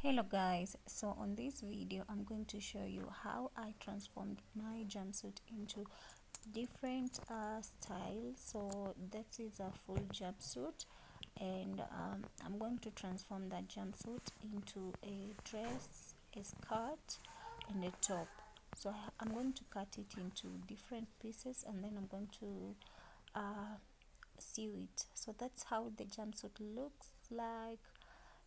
Hello guys, so on this video I'm going to show you how I transformed my jumpsuit into different styles. So that is a full jumpsuit, and I'm going to transform that jumpsuit into a dress, a skirt and a top. So I'm going to cut it into different pieces and then I'm going to sew it. So that's how the jumpsuit looks like.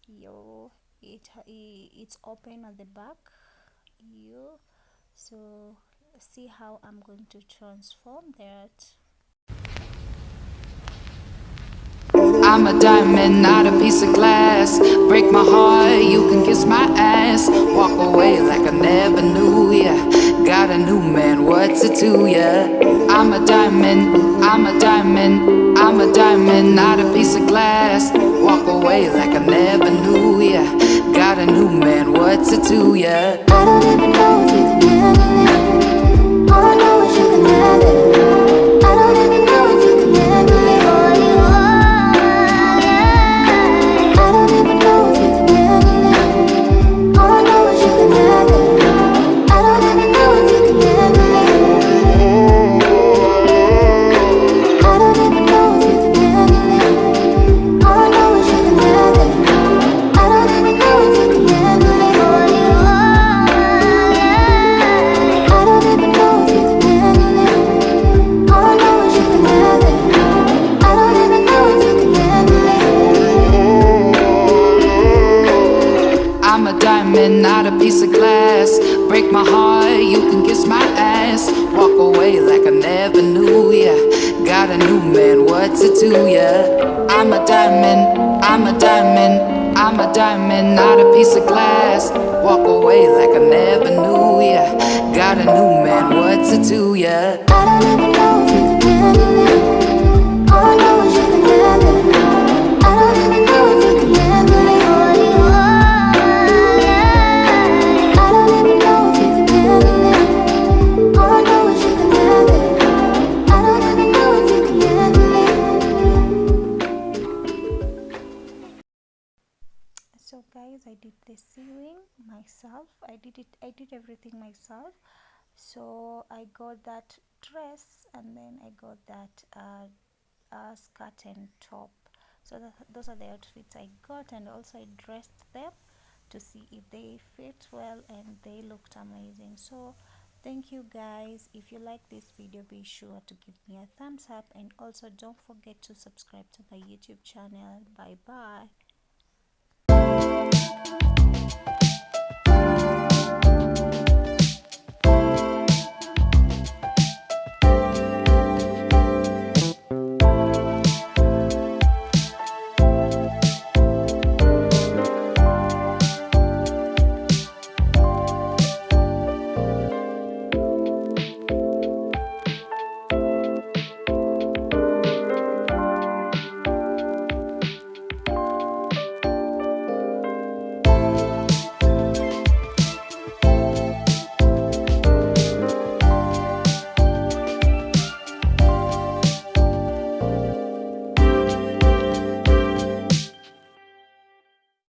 Yo, it's open at the back. Yo, so see how I'm going to transform that. I'm a diamond, not a piece of glass. Break my heart, you can kiss my ass. Walk away like I never knew ya. Got a new man, what's it to ya? I'm a diamond, I'm a diamond, I'm a diamond, not a piece of glass. Walk away like I never knew ya. Got a new man, what's it to ya? I don't even know if you can handle it. All I know is you can have it. I don't even know if you can handle it. I'm a diamond, not a piece of glass. Break my heart, you can kiss my ass. Walk away like I never knew ya. Got a new man, what's it to ya? I'm a diamond, I'm a diamond, I'm a diamond, not a piece of glass. Walk away like I never knew ya. Got a new man, what's it to ya? I don't even know if you can handle it. All I know is you can have it. I don't even know if you can handle it. So guys, I did the sewing myself. I did everything myself. So I got that dress and then I got that skirt and top. So those are the outfits I got, and also I dressed them to see if they fit well, and they looked amazing. So thank you guys. If you like this video, be sure to give me a thumbs up, and also don't forget to subscribe to my YouTube channel. Bye bye.